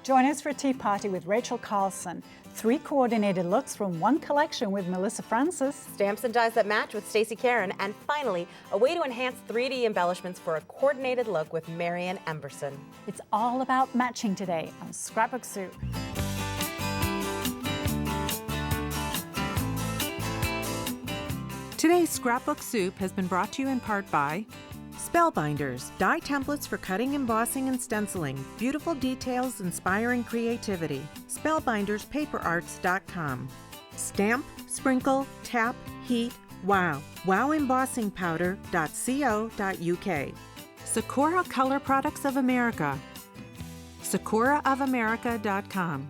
Join us for a tea party with Rachel Carlson. 3 coordinated looks from one collection with Mellissa Francis. Stamps and dies that match with Stacey Caron. And finally, a way to enhance 3D embellishments for a coordinated look with Marion Emberson. It's all about matching today on Scrapbook Soup. Today's Scrapbook Soup has been brought to you in part by Spellbinders, die templates for cutting, embossing, and stenciling. Beautiful details, inspiring creativity. Spellbinderspaperarts.com. Stamp, sprinkle, tap, heat, wow. Wowembossingpowder.co.uk. Sakura Color Products of America. sakuraofamerica.com.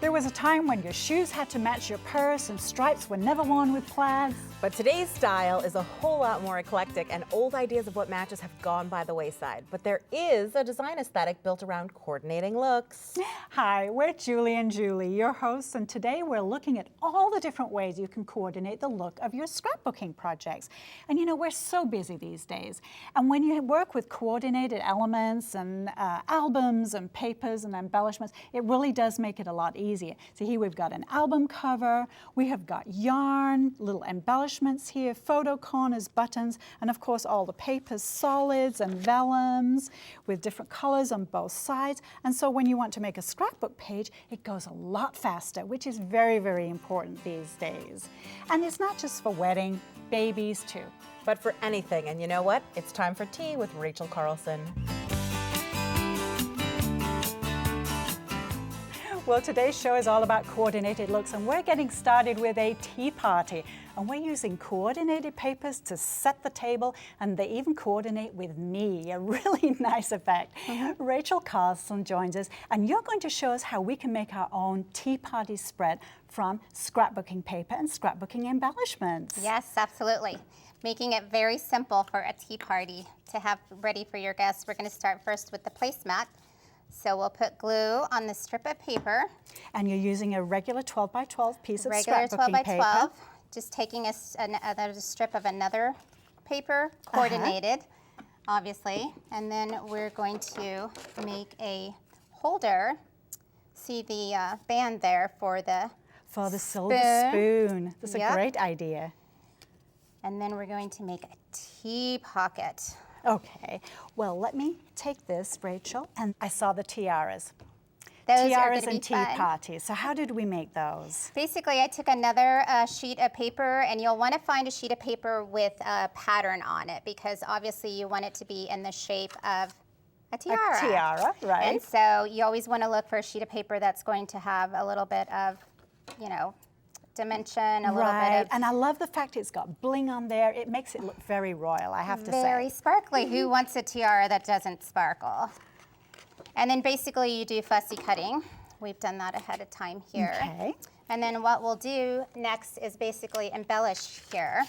There was a time when your shoes had to match your purse and stripes were never worn with plaids. But today's style is a whole lot more eclectic, and old ideas of what matches have gone by the wayside. But there is a design aesthetic built around coordinating looks. Hi, we're Julie and Julie, your hosts, and today we're looking at all the different ways you can coordinate the look of your scrapbooking projects. And you know, we're so busy these days. And when you work with coordinated elements and albums and papers and embellishments, it really does make it a lot easier. So here we've got an album cover, we have got yarn, little embellishments here, photo corners, buttons, and of course all the papers, solids and vellums with different colors on both sides. And so when you want to make a scrapbook page, it goes a lot faster, which is very, very important these days. And it's not just for wedding, babies too. But for anything, and you know what? It's time for tea with Rachel Carlson. Well, today's show is all about coordinated looks, and we're getting started with a tea party. And we're using coordinated papers to set the table, and they even coordinate with me, a really nice effect. Rachel Carlson joins us, and you're going to show us how we can make our own tea party spread from scrapbooking paper and scrapbooking embellishments. Yes, absolutely. Making it very simple for a tea party to have ready for your guests. We're going to start first with the placemat. So we'll put glue on the strip of paper. And you're using a regular 12 by 12 piece of regular scrapbooking 12 by 12, paper. Just taking another strip of another paper, coordinated, obviously. And then we're going to make a holder. See the band there for the silver spoon. That's a great idea. And then we're going to make a tea pocket. Okay, well, let me take this, Rachel, and I saw the tiaras. Those Tiaras are and tea fun. parties. So how did we make those? Basically, I took another sheet of paper, and you'll want to find a sheet of paper with a pattern on it, because obviously you want it to be in the shape of a tiara. A tiara, right. And so you always want to look for a sheet of paper that's going to have a little bit of, you know, dimension, a little bit of... And I love the fact it's got bling on there. It makes it look very royal, I have to say. Very sparkly. Who wants a tiara that doesn't sparkle? And then basically you do fussy cutting. We've done that ahead of time here. Okay. And then what we'll do next is basically embellish here.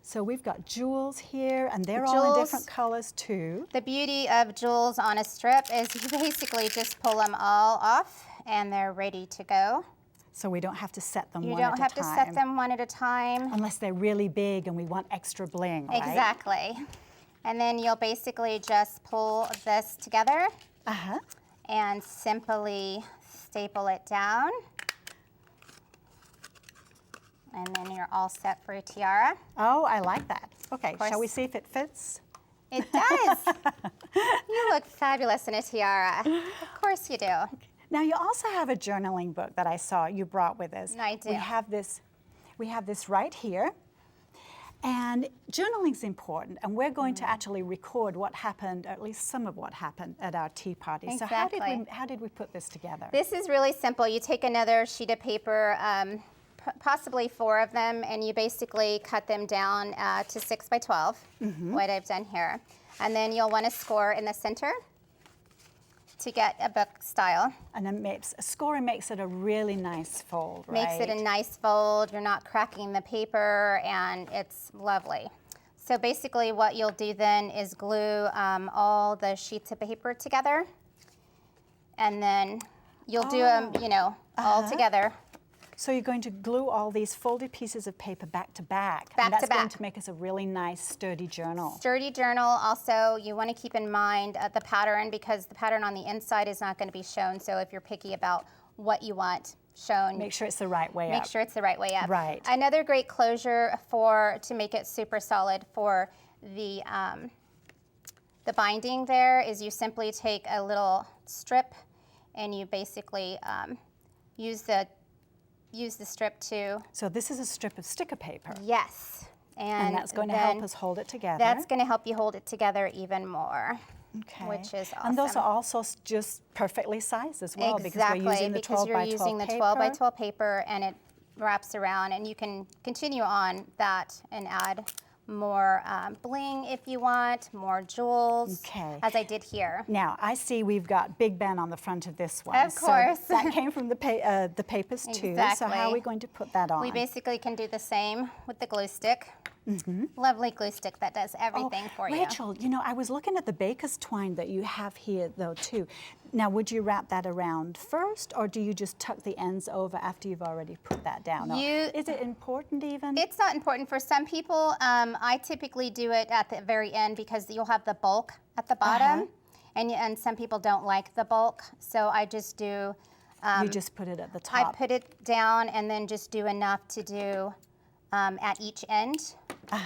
So we've got jewels here, and they're all in different colors too. The beauty of jewels on a strip is you basically just pull them all off, and they're ready to go. So we don't have to set them You one at a time. don't have to set them one at a time. Unless they're really big and we want extra bling, right? Exactly. And then you'll basically just pull this together and simply staple it down. And then you're all set for a tiara. Oh, I like that. Okay, shall we see if it fits? It does. You look fabulous in a tiara. Of course you do. Now you also have a journaling book that I saw you brought with us. I do. We have this right here. And journaling's important, and we're going to actually record what happened, or at least some of what happened at our tea party. Exactly. So how did we put this together? This is really simple. You take another sheet of paper, possibly 4 of them, and you basically cut them down to 6 by 12, what I've done here. And then you'll want to score in the center to get a book style. And then scoring makes it a really nice fold, right? Makes it a nice fold. You're not cracking the paper, and it's lovely. So basically what you'll do then is glue all the sheets of paper together, and then you'll do them, you know, all together. So you're going to glue all these folded pieces of paper back to back. Back and that's to back. going to make us a really nice, sturdy journal. Sturdy journal. Also, you want to keep in mind the pattern, because the pattern on the inside is not going to be shown. So if you're picky about what you want shown, Make sure it's the right way up. make sure it's the right way up. Right. Another great closure to make it super solid for the binding there is you simply take a little strip and you basically use the strip to... So this is a strip of sticker paper. Yes. And that's going to help us hold it together. That's going to help you hold it together even more. Okay. Which is awesome. And those are also just perfectly sized as well, Exactly, because we're using the 12 by 12 you're using the 12 by 12 paper, and it wraps around, and you can continue on that and add more bling if you want, more jewels, Okay. as I did here. Now, I see we've got Big Ben on the front of this one. Of course. So that came from the papers too. So how are Exactly. we going to put that on? We basically can do the same with the glue stick. Lovely glue stick that does everything for you. Rachel, you know, I was looking at the baker's twine that you have here though too. Now, would you wrap that around first, or do you just tuck the ends over after you've already put that down? Is it important even? It's not important for some people. I typically do it at the very end because you'll have the bulk at the bottom, and some people don't like the bulk. So I just do. You just put it at the I top. put it down and then just do enough to do at each end,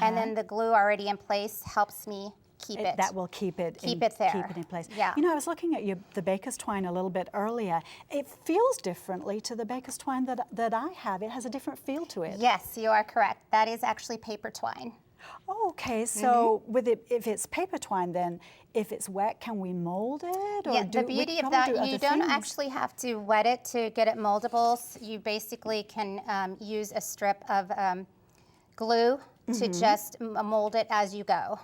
and then the glue already in place helps me keep it. That will keep it there. Keep it in place. Yeah. You know, I was looking at the baker's twine a little bit earlier. It feels differently to the baker's twine that I have. It has a different feel to it. Yes, you are correct. That is actually paper twine. Oh, okay, so with it, if it's paper twine, then if it's wet, can we mold it? Or Yeah, the beauty of that, you don't actually have to wet it to get it moldable. You basically can use a strip of glue to just mold it as you go.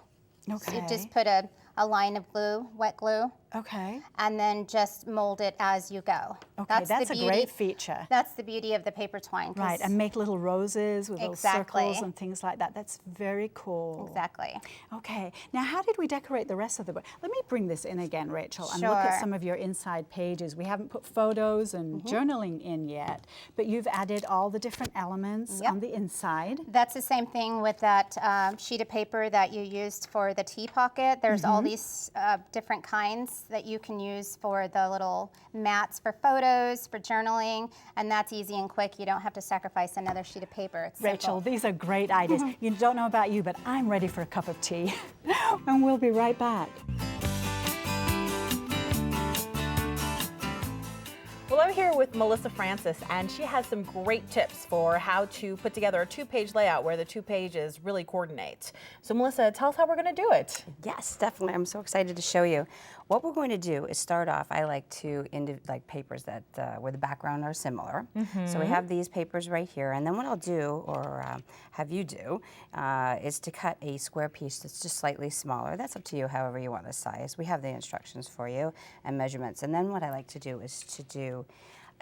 Okay. So you just put a line of glue, wet glue, Okay. and then just mold it as you go. Okay, that's the a beauty. great feature. That's the beauty of the paper twine. 'Cause- Right, and make little roses with Exactly. those circles and things like that. That's very cool. Exactly. Okay, now how did we decorate the rest of the book? Let me bring this in again, Rachel, and look at Sure. some of your inside pages. We haven't put photos and journaling in yet, but you've added all the different elements Yep. on the inside. That's the same thing with that sheet of paper that you used for the tea pocket. There's all these different kinds that you can use for the little mats for photos, for journaling, and that's easy and quick. You don't have to sacrifice another sheet of paper. It's Rachel, simple. these are great ideas. You don't know about you, but I'm ready for a cup of tea. And we'll be right back. Well, I'm here with Mellissa Francis, and she has some great tips for how to put together a 2-page layout where the 2 pages really coordinate. So, Mellissa, tell us how we're going to do it. Yes, definitely. I'm so excited to show you. What we're going to do is start off. I like to like papers that where the background are similar. So we have these papers right here, and then what I'll do, or have you do, is to cut a square piece that's just slightly smaller. That's up to you, however you want the size. We have the instructions for you and measurements. And then what I like to do is to do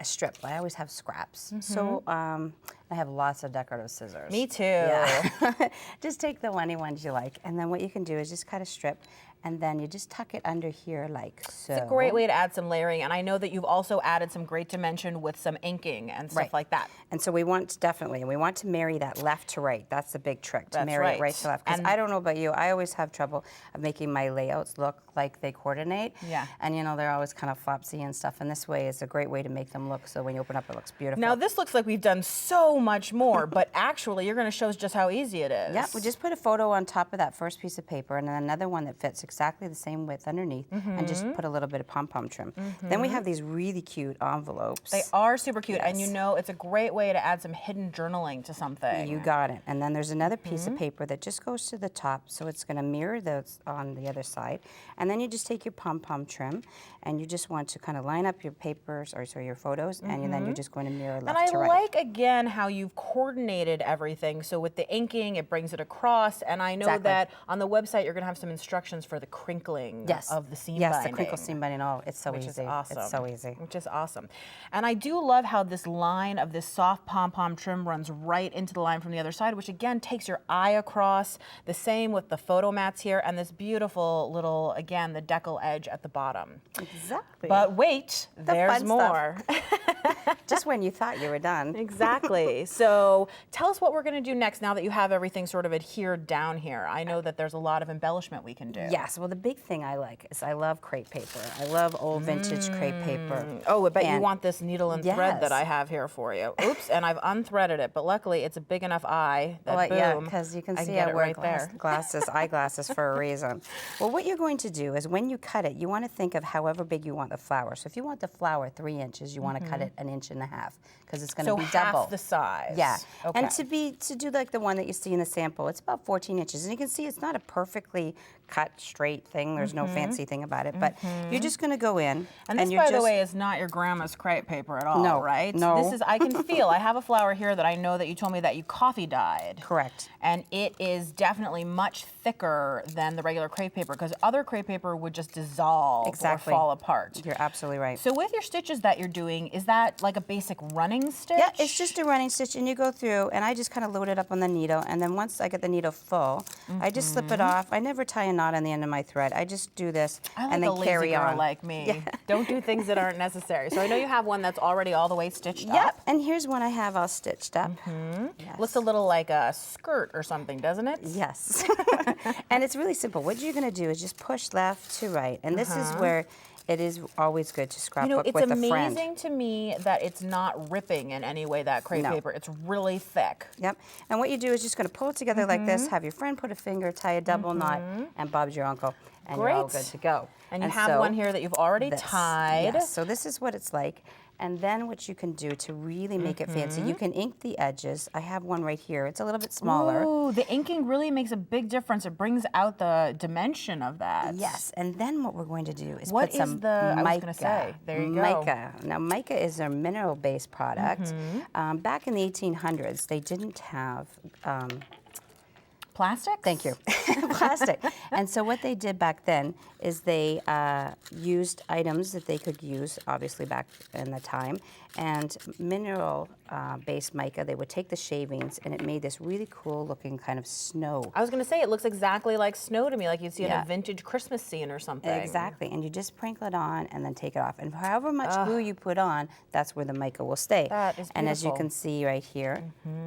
a strip. I always have scraps. So I have lots of decorative scissors. Me too. Yeah. Just take the any ones you like, and then what you can do is just cut a strip, and then you just tuck it under here like so. It's a great way to add some layering, and I know that you've also added some great dimension with some inking and stuff Right. like that. And so we want to marry that left to right. That's the big trick, to That's marry right. it right to left. Because And- I don't know about you, I always have trouble of making my layouts look like they coordinate. Yeah. And you know, they're always kind of flopsy and stuff, and this way is a great way to make them look so when you open up it looks beautiful. Now, this looks like we've done so much more, but actually, you're going to show us just how easy it is. Yeah, we just put a photo on top of that first piece of paper and then another one that fits exactly the same width underneath, and just put a little bit of pom-pom trim. Then we have these really cute envelopes. They are super cute, and Yes. you know it's a great way to add some hidden journaling to something. You got it. And then there's another piece of paper that just goes to the top, so it's going to mirror those on the other side. And then you just take your pom-pom trim, and you just want to kind of line up your papers, or sorry, your photos, and then you're just going to mirror left And to I right. like, again, how you've coordinated everything. So with the inking, it brings it across. And I know Exactly. that on the website, you're going to have some instructions for the crinkling Yes. of the seam yes, binding. the crinkle seam binding. Oh, it's so Which easy. is awesome. It's so easy. Which is awesome. And I do love how this line of this soft pom-pom trim runs right into the line from the other side, which again takes your eye across. The same with the photo mats here, and this beautiful little, again, the decal edge at the bottom. Exactly. But wait, there's fun more. Just when you thought you were done. Exactly. So tell us what we're going to do next now that you have everything sort of adhered down here. I know that there's a lot of embellishment we can do. Yes, well, the big thing I like is I love crepe paper. I love old vintage crepe paper. Oh, I bet you And- want this needle and thread that Yes. I have here for you. Oops, and I've unthreaded it, but luckily it's a big enough eye that Well, boom, yeah, because you can see get I it wear right there. eyeglasses for a reason. Well, what you're going to do is when you cut it, you want to think of however big you want the flower. So if you want the flower 3 inches, you want to cut it 1.5 inches because it's going to So be half double. the size. Yeah, Okay. and to do like the one that you see in the sample, it's about 14 inches, and you can see it's not a perfectly cut straight thing. There's no fancy thing about it, but you're just going to go in, And this, you're by the just- way, is not your grandma's crepe paper at all, No, right? no. This is, I can feel, I have a flower here that I know that you told me that you coffee dyed. Correct. And it is definitely much thicker than the regular crepe paper, because other crepe paper would just dissolve Exactly. or fall apart. You're absolutely right. So with your stitches that you're doing, is that like a basic running stitch? Yeah, it's just a running stitch, and you go through, and I just kind of load it up on the needle, and then once I get the needle full, I just slip it off. I never tie a knot on the end of my thread. I just do this I like and a then lazy carry girl on. like me. Don't do things that aren't necessary. So I know you have one that's already all the way stitched Yep, up. and here's one I have all stitched up. Yes. Looks a little like a skirt or something, doesn't it? Yes. And it's really simple. What you're going to do is just push left to right, and this is where it is always good to You scrapbook know, it's with a friend. amazing to me that it's not ripping in any way, that crepe No. paper. It's really thick. Yep. And what you do is just going to pull it together like this, have your friend put a finger, tie a double knot, and Bob's your uncle, and you're all Great. good to go. And you have one here that you've already this, tied. Yes. So this is what it's like. And then what you can do to really make it fancy, you can ink the edges. I have one right here. It's a little bit smaller. Ooh, the inking really makes a big difference. It brings out the dimension of that. Yes, and then what we're going to do is What put some is the- I was mica. gonna say, there you go. Mica. Now, mica is a mineral-based product. Back in the 1800s, they didn't have Plastics? Thank you. Plastic. And so what they did back then is they used items that they could use, obviously back in the time, and mineral-based mica, they would take the shavings, and it made this really cool-looking kind of snow. I was going to say, it looks exactly like snow to me, like you'd see in Yeah. a vintage Christmas scene or something. Exactly, and you just sprinkle it on and then take it off. And however much glue you put on, that's where the mica will stay. That is And as you beautiful. can see right here,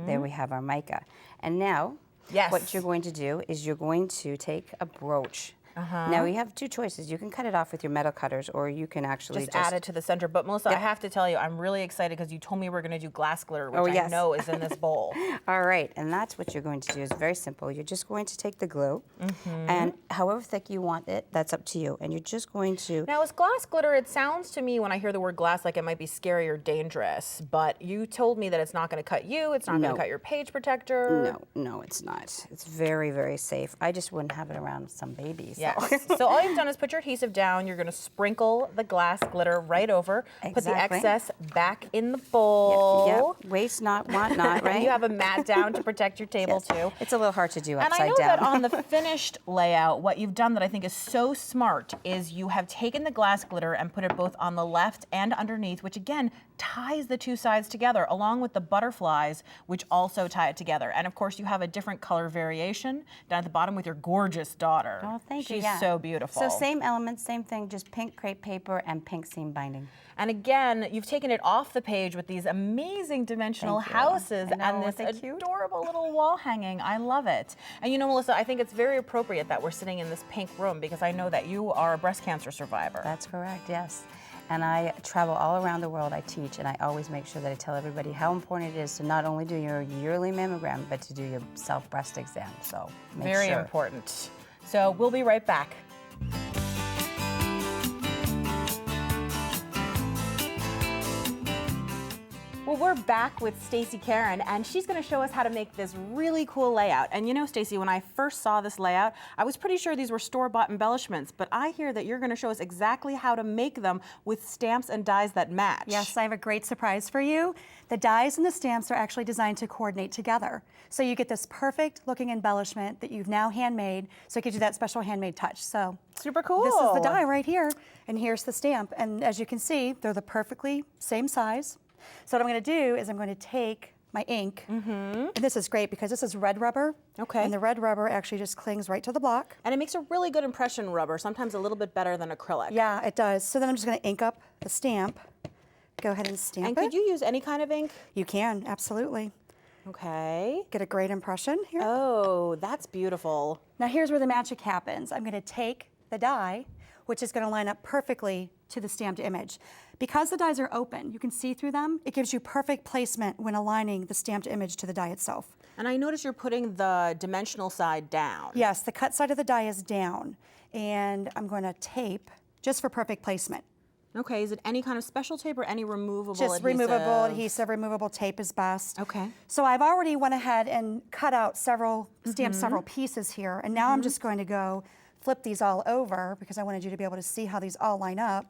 there we have our mica. And now, Yes. what you're going to do is you're going to take a brooch. Now you have two choices. You can cut it off with your metal cutters, or you can actually Just add it to the center. But Melissa, I have to tell you, I'm really excited because you told me we're going to do glass glitter, which I yes. know is in this bowl. All right, and that's what you're going to do. It's very simple. You're just going to take the glue, and however thick you want it, that's up to you. And you're just going to Now, as glass glitter, it sounds to me when I hear the word glass like it might be scary or dangerous, but you told me that it's not going to cut you, it's not going No. to cut your page protector. No, it's not. It's very, very safe. I just wouldn't have it around some babies. so. Yes. So all you've done is put your adhesive down. You're going to sprinkle the glass glitter right over. Put the Exactly. excess back in the bowl. Yep. Waste not, want not, right? And you have a mat down to protect your table too. It's a little hard to do And upside I know down. that on the finished layout, what you've done that I think is so smart is you have taken the glass glitter and put it both on the left and underneath, which again ties the two sides together, along with the butterflies, which also tie it together. And of course, you have a different color variation down at the bottom with your gorgeous daughter. Oh, thank you. She's yeah. so beautiful. So same elements, same thing, just pink crepe paper and pink seam binding. And again, you've taken it off the page with these amazing dimensional Thank you. houses I know, and aren't this they cute? adorable little wall hanging. I love it. And you know, Melissa, I think it's very appropriate that we're sitting in this pink room because I know that you are a breast cancer survivor. That's correct, yes. And I travel all around the world, I teach, and I always make sure that I tell everybody how important it is to not only do your yearly mammogram, but to do your self-breast exam. So make Very sure. important. So we'll be right back. Well, we're back with Stacey Caron, and she's going to show us how to make this really cool layout. And you know, Stacey, when I first saw this layout, I was pretty sure these were store-bought embellishments, but I hear that you're going to show us exactly how to make them with stamps and dies that match. Yes, I have a great surprise for you. The dies and the stamps are actually designed to coordinate together. So you get this perfect looking embellishment that you've now handmade, so it gives you that special handmade touch. So super cool. This is the die right here, and here's the stamp. And as you can see, they're the perfectly same size. So what I'm going to do is I'm going to take my ink, and this is great because this is red rubber. Okay. And the red rubber actually just clings right to the block. And it makes a really good impression rubber, sometimes a little bit better than acrylic. Yeah, it does. So then I'm just going to ink up the stamp. Go ahead and stamp And it. could you use any kind of ink? You can, absolutely. Okay. Get a great impression here. Oh, that's beautiful. Now here's where the magic happens. I'm going to take the die, which is going to line up perfectly to the stamped image. Because the dies are open, you can see through them, it gives you perfect placement when aligning the stamped image to the die itself. And I notice you're putting the dimensional side down. Yes, the cut side of the die is down, and I'm going to tape just for perfect placement. Okay, is it any kind of special tape or any removable Just adhesive? removable adhesive, removable tape is best. Okay. So I've already went ahead and cut out stamped several pieces here, and now I'm just going to go flip these all over because I wanted you to be able to see how these all line up,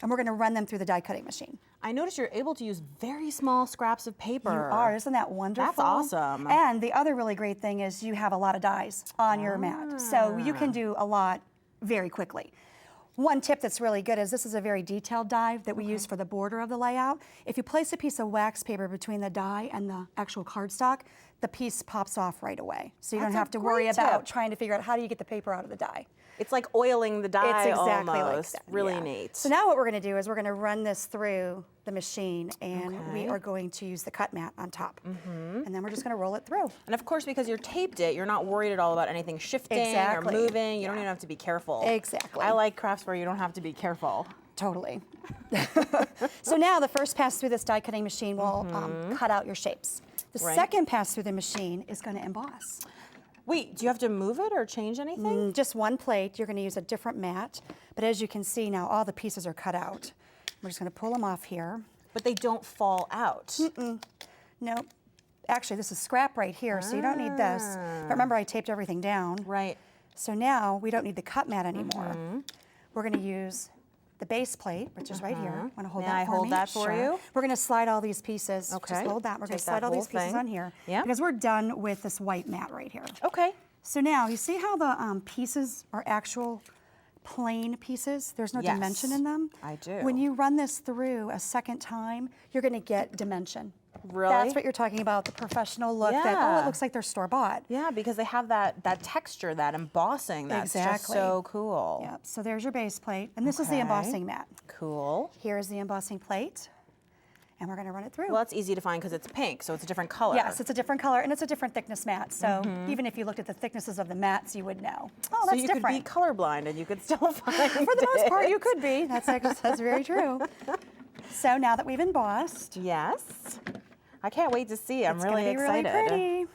and we're going to run them through the die cutting machine. I notice you're able to use very small scraps of paper. You are, isn't that wonderful? That's awesome. And the other really great thing is you have a lot of dies on your mat, so you can do a lot very quickly. One tip that's really good is this is a very detailed die that we use for the border of the layout. If you place a piece of wax paper between the die and the actual cardstock, the piece pops off right away. So you don't have to worry about trying to figure out how do you get the paper out of the die. It's like oiling the die It's exactly almost. like that. Really yeah. neat. So now what we're going to do is we're going to run this through the machine, and we are going to use the cut mat on top. And then we're just going to roll it through. And of course, because you're taped it, you're not worried at all about anything shifting or moving. You don't even have to be careful. Exactly. I like crafts where you don't have to be careful. Totally. So now the first pass through this die cutting machine will cut out your shapes. The second pass through the machine is going to emboss. Wait, do you have to move it or change anything? Just one plate. You're going to use a different mat. But as you can see now, all the pieces are cut out. We're just going to pull them off here. But they don't fall out. Nope. Actually, this is scrap right here, so you don't need this. But remember, I taped everything down. Right. So now we don't need the cut mat anymore. We're going to use the base plate, which is right here. Want to hold May that I for hold me? that for you? We're going to slide all these pieces. Okay. Just hold that. We're going Take to slide that all these whole pieces thing. on here. Yeah. Because we're done with this white mat right here. Okay. So now, you see how the pieces are actual plain pieces? There's no dimension in them? I do. When you run this through a second time, you're going to get dimension. Really? That's what you're talking about, the professional look that, oh, it looks like they're store-bought. Yeah, because they have that texture, that embossing. That's just so cool. Yep, so there's your base plate, and this is the embossing mat. Cool. Here's the embossing plate, and we're going to run it through. Well, that's easy to find because it's pink, so it's a different color. Yes, it's a different color, and it's a different thickness mat, so even if you looked at the thicknesses of the mats, you would know. Oh, that's so you different. could be colorblind and you could still find For the most part, it. you could be. That's very true. So now that we've embossed, Yes. I can't wait to see. I'm it's really going to be excited. really pretty.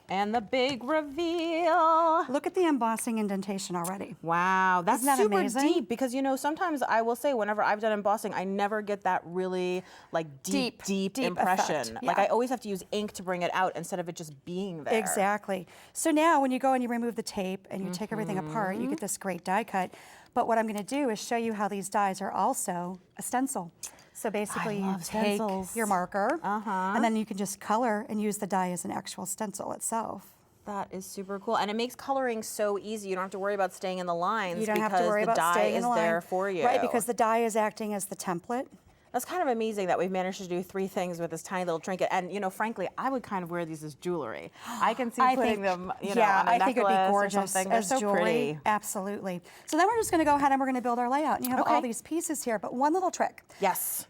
And the big reveal. Look at the embossing indentation already. Wow, that's Isn't that super amazing? deep because sometimes I will say whenever I've done embossing, I never get that really like deep impression. effect, Like yeah. I always have to use ink to bring it out instead of it just being there. Exactly. So now when you go and you remove the tape and you take everything apart, you get this great die cut. But what I'm going to do is show you how these dies are also a stencil. So basically you love take stencils. your marker and then you can just color and use the die as an actual stencil itself. That is super cool. And it makes coloring so easy. You don't have to worry about staying in the lines You don't because have to worry the about die staying in is the line. there for you. Right, because the die is acting as the template. That's kind of amazing that we've managed to do 3 things with this tiny little trinket. And frankly, I would kind of wear these as jewelry. I can see putting them, on a I think it would be necklace or gorgeous something. They're as so jewelry. pretty. Absolutely. So then we're just going to go ahead and we're going to build our layout. And you have all these pieces here, but one little trick. Yes.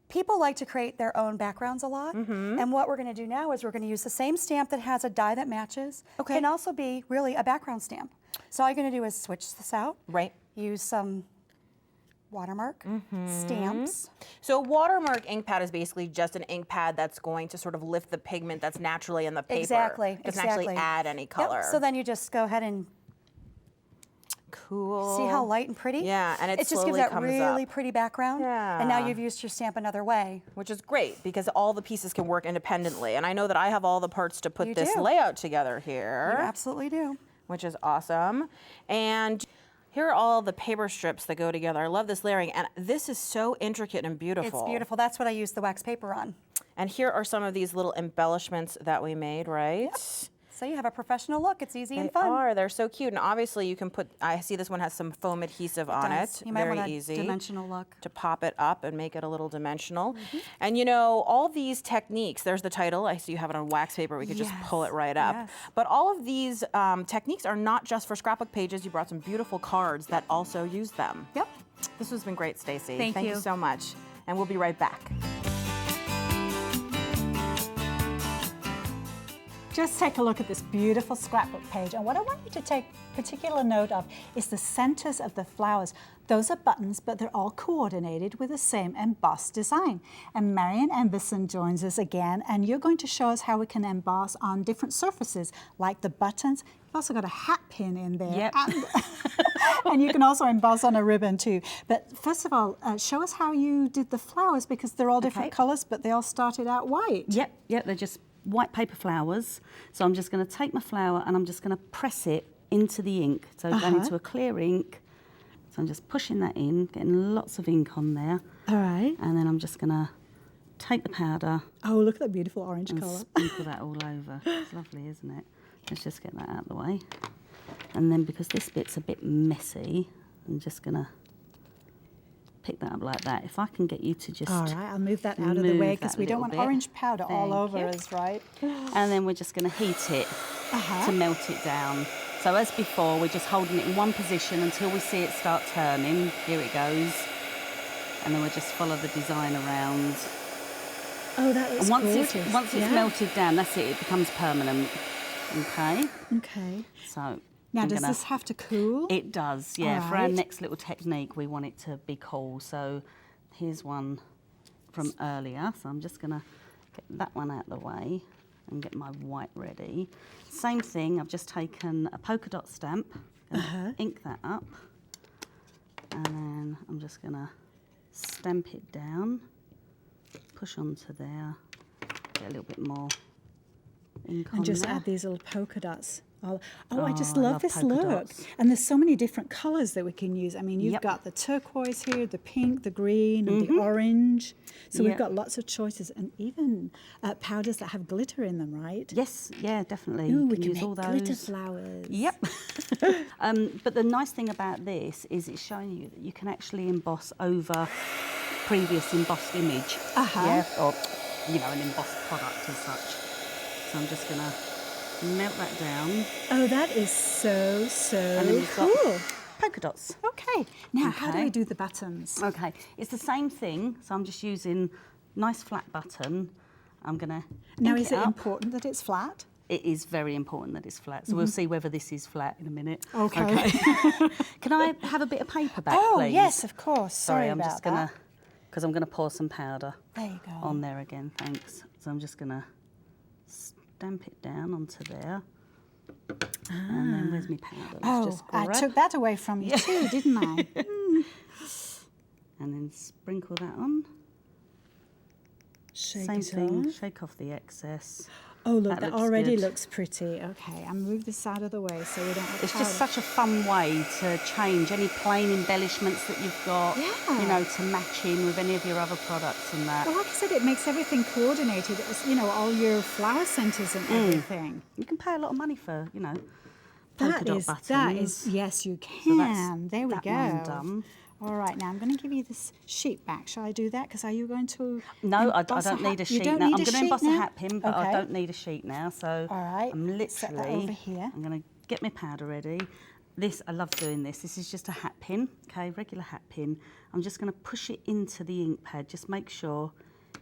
People like to create their own backgrounds a lot, and what we're going to do now is we're going to use the same stamp that has a die that matches. Okay. Can also be really a background stamp. So all you're going to do is switch this out. Right. Use some watermark, stamps. So a watermark ink pad is basically just an ink pad that's going to sort of lift the pigment that's naturally in the paper. Exactly. It doesn't actually add any color. Yep. So then you just go ahead and Cool. See how light and pretty? Yeah, and it just gives slowly that comes really up. pretty background. And now Yeah. you've used your stamp another way. Which is great because all the pieces can work independently. And I know that I have all the parts to put You this do. layout together here. You absolutely do. Which is awesome. And here are all the paper strips that go together. I love this layering, and this is so intricate and beautiful. It's beautiful. That's what I use the wax paper on. And here are some of these little embellishments that we made, right? So you have a professional look. It's easy and They fun. are. They're so cute. And obviously you can put, I see this one has some foam adhesive on does. it. You might Very want a easy. dimensional look. To pop it up and make it a little dimensional. And you know, all these techniques, there's the title. I see you have it on wax paper. We could just pull it right up. Yes. But all of these techniques are not just for scrapbook pages. You brought some beautiful cards that also use them. Yep. This has been great, Stacey. Thank you you. so much. And we'll be right back. Just take a look at this beautiful scrapbook page, and what I want you to take particular note of is the centers of the flowers. Those are buttons, but they're all coordinated with the same embossed design. And Marion Emberson joins us again, and you're going to show us how we can emboss on different surfaces, like the buttons. You've also got a hat pin in there. Yep. And you can also emboss on a ribbon too. But first of all, show us how you did the flowers, because they're all different colors, but they all started out white. Yep, they're just white paper flowers. So I'm just going to take my flower and I'm just going to press it into the ink. So going into a clear ink. So I'm just pushing that in, getting lots of ink on there. All right. And then I'm just going to take the powder Oh, look at that beautiful orange and color. sprinkle that all over. It's lovely, isn't it? Let's just get that out of the way. And then because this bit's a bit messy, I'm just going to pick that up like that. If I can get you to just All right, I'll move that out of the way move because that we don't little want bit. orange powder all Thank over you. us, right? And then we're just going to heat it to melt it down. So as before, we're just holding it in one position until we see it start turning. Here it goes. And then we'll just follow the design around. Oh, that looks And once gorgeous. once it's melted down, that's it. It becomes permanent. Okay. Okay. So Now, I'm does gonna- this have to cool? It does, yeah. For our Alright. next little technique, we want it to be cool. So here's one from earlier. So I'm just going to get that one out of the way and get my white ready. Same thing, I've just taken a polka dot stamp, gonna ink that up, and then I'm just going to stamp it down, push onto there, get a little bit more ink on And just there. add these little polka dots. Oh, I just I love love this polka look. dots. And there's so many different colors that we can use. I mean, you've Yep. got the turquoise here, the pink, the green, and the orange. So we've Yep. got lots of choices, and even powders that have glitter in them, right? Yes, yeah, definitely. Ooh, You we can can use make all glitter those. flowers. Yep. But the nice thing about this is it's showing you that you can actually emboss over previous embossed image. Yeah, or, you know, an embossed product as such. So I'm just going to melt that down. Oh, that is so And then we've got cool. polka dots. Okay, now how do Okay. we do the buttons? Okay, it's the same thing. So I'm just using nice flat button. I'm going to Now, is it up. important that it's flat? It is very important that it's flat. So we'll see whether this is flat in a minute. Okay. Can I have a bit of paper back, Oh, please? yes, of course. Sorry I'm about just gonna, that. because I'm gonna pour some powder There you go. on there again. Thanks. So I'm just gonna stamp it down onto there, and then where's my powder? Let's Oh, just I grab, took that away from you too, didn't I? and then sprinkle that on. Shake Same it thing. off. Shake off the excess. Oh, look, That that looks already good. looks pretty. Okay, I'll move this out of the way so we don't have It's powder. just such a fun way to change any plain embellishments that you've got, Yeah. you know, to match in with any of your other products and that. Well, like I said, it makes everything coordinated. It's, you know, all your flower centers and everything. You can pay a lot of money for, you know, polka That dot is, buttons. yes, you So that's can. There we that go. one done. All right, now I'm going to give you this sheet back. Shall I do that? Because are you going to No, I emboss don't hat? need a You sheet don't now. need I'm a going to sheet emboss a now? hat pin, but Okay. I don't need a sheet now. So All right, I'm set that literally, over here. I'm going to get my powder ready. This, I love doing this. This is just a hat pin, okay, regular hat pin. I'm just going to push it into the ink pad. Just make sure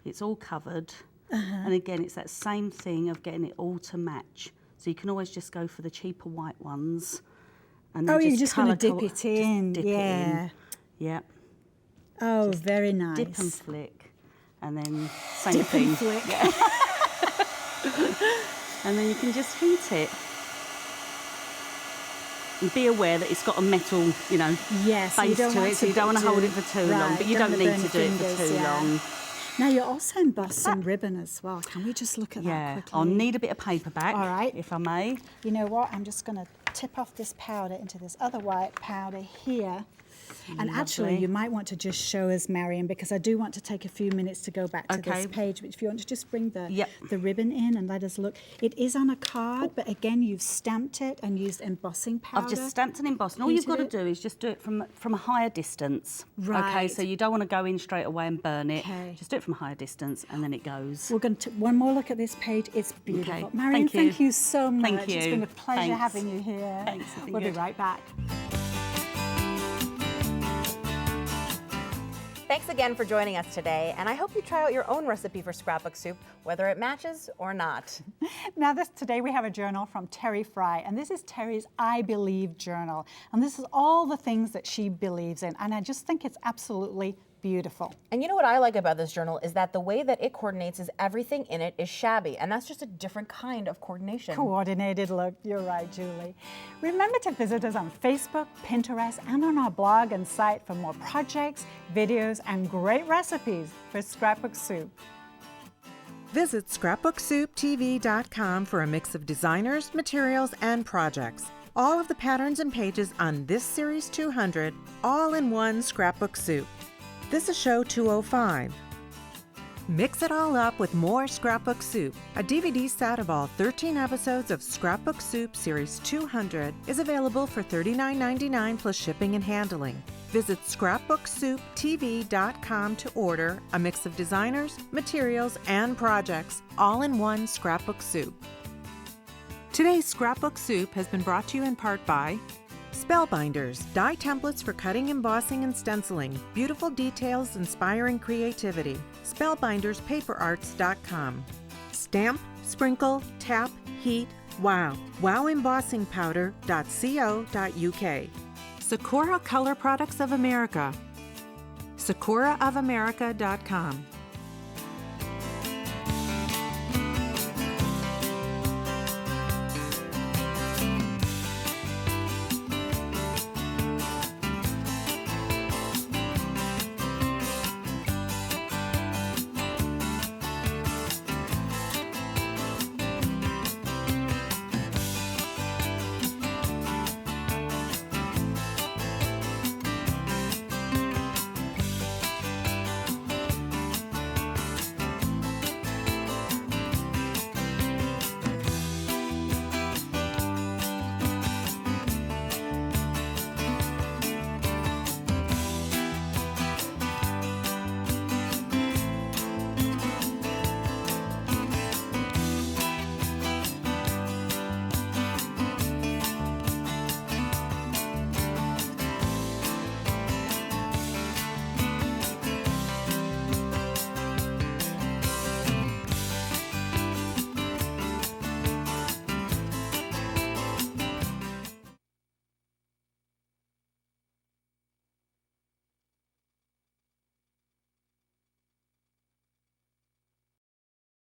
it's all covered. And again, it's that same thing of getting it all to match. So you can always just go for the cheaper white ones. And then Oh, you're just going to colour dip it in. Dip Yeah. it in. Yep. Oh, very nice. Dip and flick, and then same thing. Flick. And then you can just heat it. And be aware that it's got a metal, you know, Yes, you base don't to want it, so you don't want to hold it for too long, right, but you don't wanna need burn to do your it for fingers, too yeah. long. Now you also embossed some ribbon as well. Can we just look at that Yeah, quickly? I'll need a bit of paper back, All right. if I may. You know what? I'm just going to tip off this powder into this other white powder here. And actually, Lovely. you might want to just show us, Marion, because I do want to take a few minutes to go back to this Okay. page. But if you want to just bring the, Yep. the ribbon in and let us look. It is on a card, but again, you've stamped it and used embossing powder. I've just stamped and embossed. And all you've got to Painted do is just do it from a higher distance. Okay, Right. so you don't want to go in straight away and burn it. Okay. Just do it from a higher distance and then it goes. We're going to one more look at this page. It's beautiful. Okay, Marion, thank you. thank you so much. Thank It's you. been a pleasure Thanks. having you here. Thanks, it's been We'll be good. right back. Thanks again for joining us today, and I hope you try out your own recipe for scrapbook soup, whether it matches or not. Now today we have a journal from Terry Fry, and this is Terry's I Believe journal. And this is all the things that she believes in, and I just think it's absolutely beautiful. And you know what I like about this journal is that the way that it coordinates is everything in it is shabby, and that's just a different kind of coordination. Coordinated look, you're right, Julie. Remember to visit us on Facebook, Pinterest, and on our blog and site for more projects, videos, and great recipes for scrapbook soup. Visit scrapbooksouptv.com for a mix of designers, materials, and projects. All of the patterns and pages on this Series 200, all in one scrapbook soup. This is show 205. Mix it all up with more Scrapbook Soup. A DVD set of all 13 episodes of Scrapbook Soup Series 200 is available for $39.99 plus shipping and handling. Visit scrapbooksouptv.com to order a mix of designers, materials, and projects, all in one scrapbook soup. Today's Scrapbook Soup has been brought to you in part by Spellbinders, die templates for cutting, embossing, and stenciling. Beautiful details, inspiring creativity. Spellbinderspaperarts.com. Stamp, sprinkle, tap, heat, wow. Wowembossingpowder.co.uk. Sakura Color Products of America. SakuraofAmerica.com.